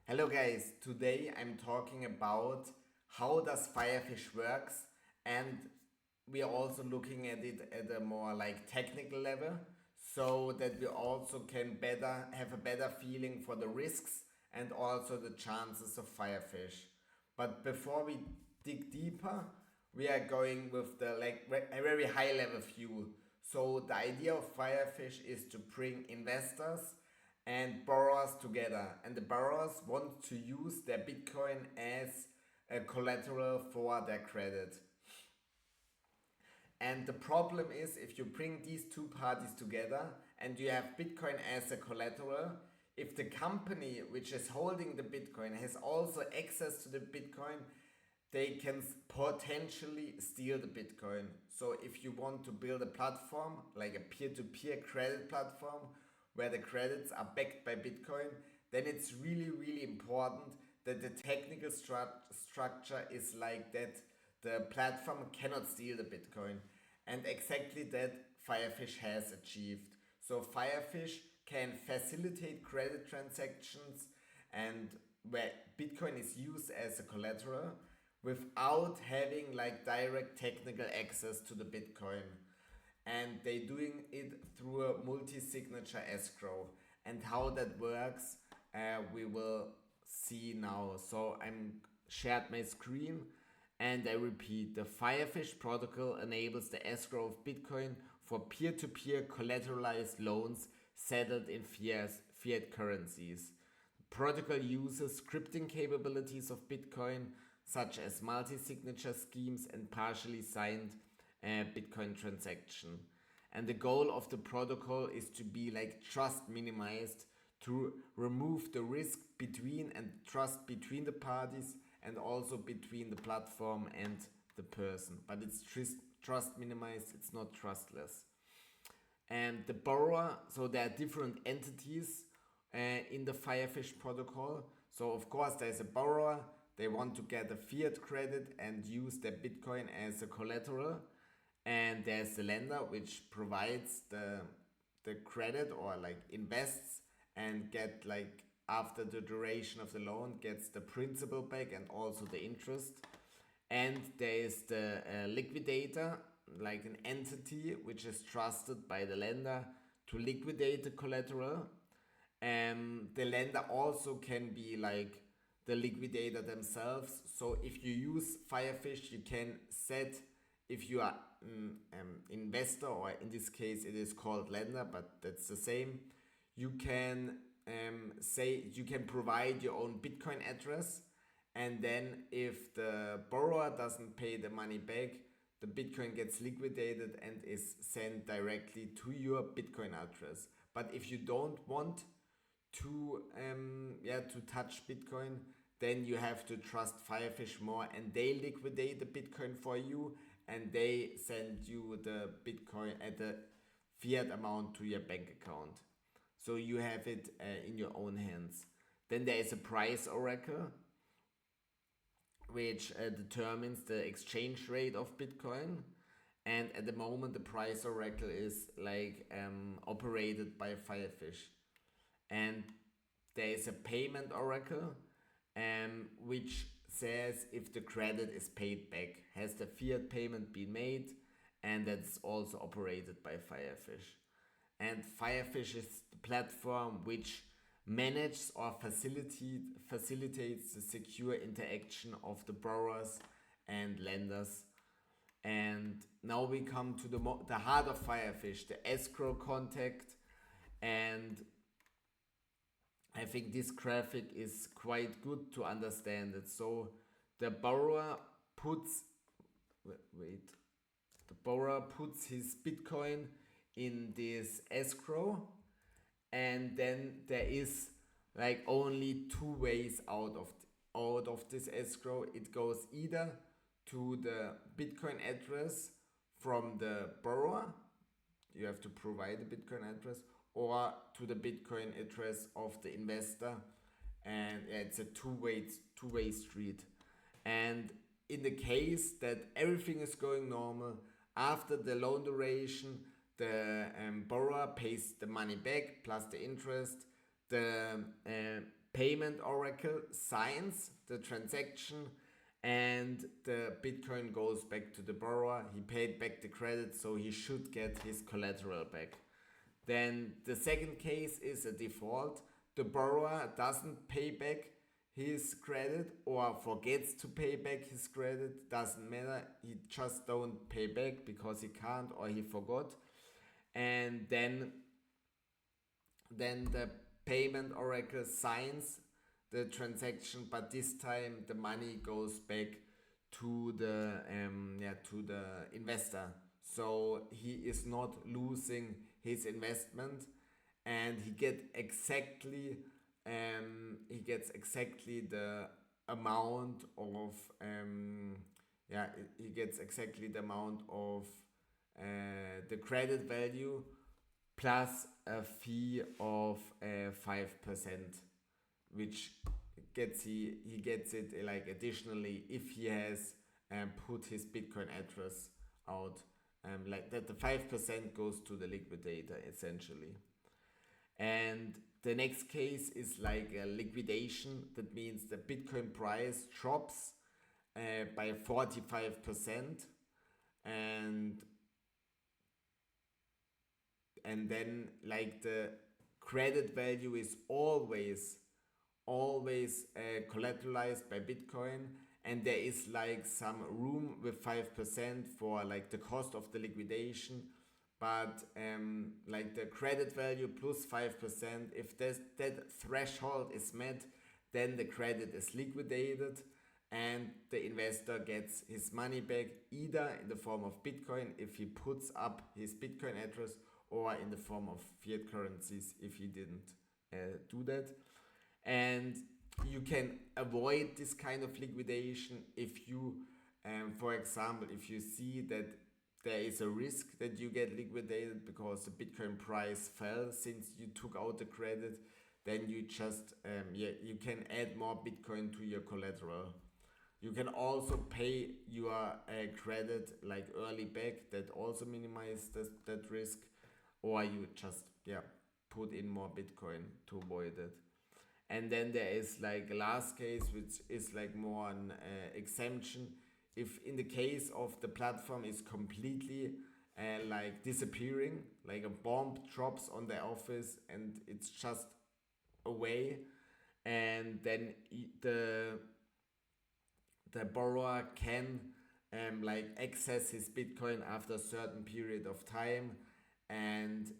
Hello guys, today I'm talking about how does Firefish works, and we are also looking at it at a more like technical level so that we also can better have a better feeling for the risks and also the chances of Firefish. But before we dig deeper, we are going with the a very high level view. So the idea of Firefish is to bring investors and borrowers together, and the borrowers want to use their Bitcoin as a collateral for their credit. And the problem is, if you bring these two parties together and you have Bitcoin as a collateral, if the company which is holding the Bitcoin has also access to the Bitcoin, they can potentially steal the Bitcoin. So if you want to build a platform, like a peer-to-peer credit platform, where the credits are backed by Bitcoin, then it's really, really important that the technical structure is like that the platform cannot steal the Bitcoin. And exactly that Firefish has achieved. So Firefish can facilitate credit transactions and where Bitcoin is used as a collateral without having like direct technical access to the Bitcoin. And they doing it through a multi-signature escrow. And how that works, we will see now. So I'm shared my screen and I repeat, the Firefish protocol enables the escrow of Bitcoin for peer-to-peer collateralized loans settled in fiat currencies. The protocol uses scripting capabilities of Bitcoin, such as multi-signature schemes and partially signed Bitcoin transaction. And the goal of the protocol is to be like trust minimized, to remove the risk between and trust between the parties and also between the platform and the person. But it's trust minimized, it's not trustless. And the borrower, so there are different entities in the Firefish protocol. So of course there's a borrower, they want to get a fiat credit and use their Bitcoin as a collateral. And there's the lender which provides the credit or like invests and get like after the duration of the loan gets the principal back and also the interest. And there is the liquidator, like an entity which is trusted by the lender to liquidate the collateral. The lender also can be like the liquidator themselves. So if you use Firefish, you can set, if you are an investor, or in this case it is called lender, but that's the same, you can say you can provide your own Bitcoin address, and then if the borrower doesn't pay the money back, the Bitcoin gets liquidated and is sent directly to your Bitcoin address. But if you don't want to touch Bitcoin, then you have to trust Firefish more, and they liquidate the Bitcoin for you, and they send you the Bitcoin at the fiat amount to your bank account. So you have it in your own hands. Then there is a price oracle, which determines the exchange rate of Bitcoin. And at the moment, the price oracle is like operated by Firefish. And there is a payment oracle, which says if the credit is paid back, has the fiat payment been made, and that's also operated by Firefish. And Firefish is the platform which manages or facilitates the secure interaction of the borrowers and lenders. And now we come to the heart of Firefish, the escrow contract. And I think this graphic is quite good to understand it. So the borrower puts the borrower puts his Bitcoin in this escrow, and then there is like only two ways out of this escrow. It goes either to the Bitcoin address from the borrower, you have to provide the Bitcoin address, or to the Bitcoin address of the investor. And yeah, it's a two-way street. And in the case that everything is going normal, after the loan duration, the borrower pays the money back plus the interest. The payment oracle signs the transaction and the Bitcoin goes back to the borrower. He paid back the credit, so he should get his collateral back. Then the second case is a default. The borrower doesn't pay back his credit or forgets to pay back his credit. Doesn't matter. He just don't pay back because he can't or he forgot. And then the payment oracle signs the transaction, but this time the money goes back to the investor. So he is not losing his investment, and he gets exactly the amount of the credit value plus a fee of 5%, which he gets it like additionally if he has put his Bitcoin address out. Like that, the 5% goes to the liquidator essentially. And the next case is like a liquidation. That means the Bitcoin price drops by 45%, and then like the credit value is always collateralized by Bitcoin, and there is like some room with 5% for like the cost of the liquidation, but like the credit value plus 5%, if that threshold is met, then the credit is liquidated and the investor gets his money back, either in the form of Bitcoin if he puts up his Bitcoin address, or in the form of fiat currencies if he didn't do that. And you can avoid this kind of liquidation if you, for example, if you see that there is a risk that you get liquidated because the Bitcoin price fell since you took out the credit, then you just, you can add more Bitcoin to your collateral. You can also pay your credit like early back, that also minimizes that risk, or you just put in more Bitcoin to avoid it. And then there is like a last case, which is like more an exemption. If in the case of the platform is completely like disappearing, like a bomb drops on the office and it's just away, and then the borrower can like access his Bitcoin after a certain period of time, and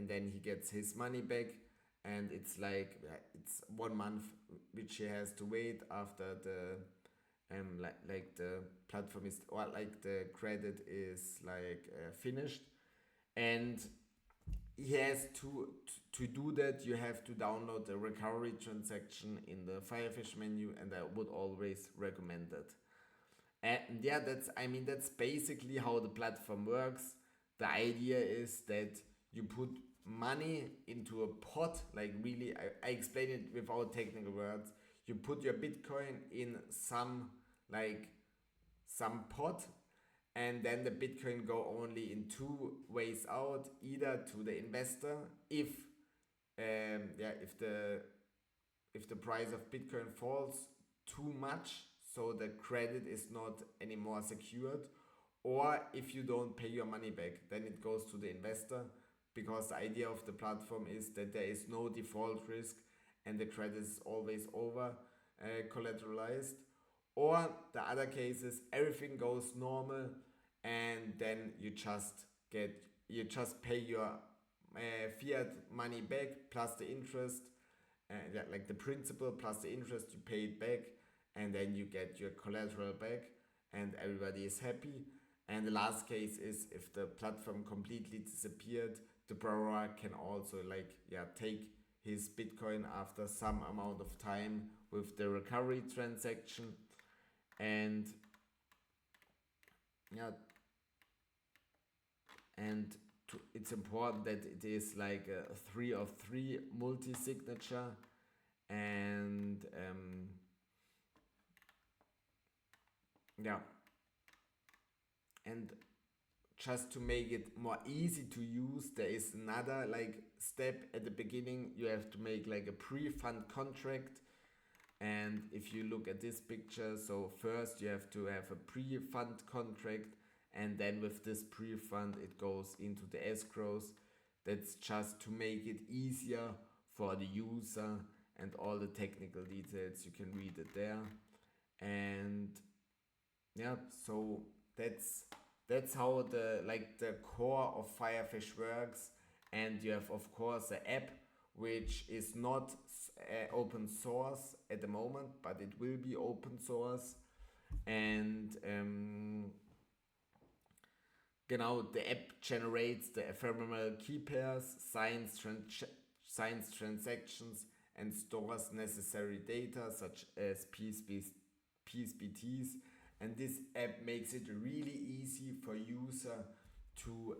then he gets his money back. And it's like it's 1 month which he has to wait after the like the platform is, or like the credit is like finished. And he has to do that. You have to download the recovery transaction in the Firefish menu, and I would always recommend that. And that's basically how the platform works. The idea is that you put money into a pot, like really, I explain it without technical words. You put your Bitcoin in some pot, and then the Bitcoin go only in two ways out, either to the investor if the price of Bitcoin falls too much, so the credit is not anymore secured, or if you don't pay your money back, then it goes to the investor, because the idea of the platform is that there is no default risk and the credit is always over collateralized. Or the other cases, everything goes normal, and then you just pay your fiat money back plus the interest, like the principal plus the interest, you pay it back, and then you get your collateral back, and everybody is happy. And the last case is if the platform completely disappeared, the borrower can also take his Bitcoin after some amount of time with the recovery transaction. And it's important that it is like a 3 of 3 multi-signature, and and just to make it more easy to use, there is another like step at the beginning. You have to make like a pre-fund contract. And if you look at this picture, so first you have to have a pre-fund contract, and then with this pre-fund it goes into the escrows. That's just to make it easier for the user, and all the technical details you can read it there. And yeah, so that's how the core of Firefish works. And you have of course the app, which is not open source at the moment, but it will be open source. And genau, the app generates the ephemeral key pairs, signs transactions, and stores necessary data such as PSBTs. And this app makes it really easy for user to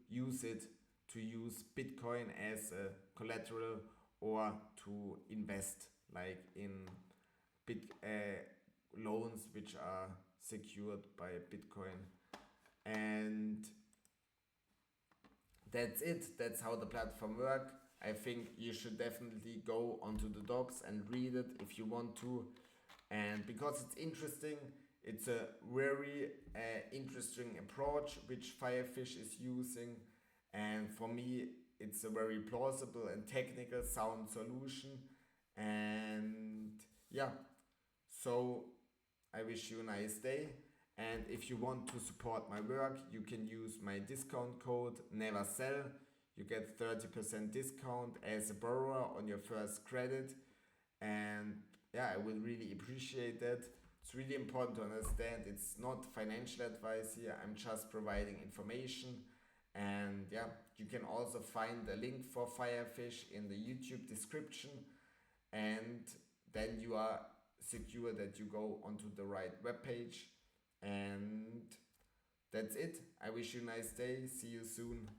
use it to use Bitcoin as a collateral, or to invest like in loans which are secured by Bitcoin. And that's it. That's how the platform works. I think you should definitely go onto the docs and read it if you want to. And because it's interesting, it's a very interesting approach which Firefish is using. And for me, it's a very plausible and technical sound solution. And yeah, so I wish you a nice day. And if you want to support my work, you can use my discount code NEVERSELL. You get 30% discount as a borrower on your first credit. And yeah, I would really appreciate that. It's really important to understand it's not financial advice here. I'm just providing information. And yeah, you can also find a link for Firefish in the YouTube description. And then you are secure that you go onto the right webpage. And that's it. I wish you a nice day. See you soon.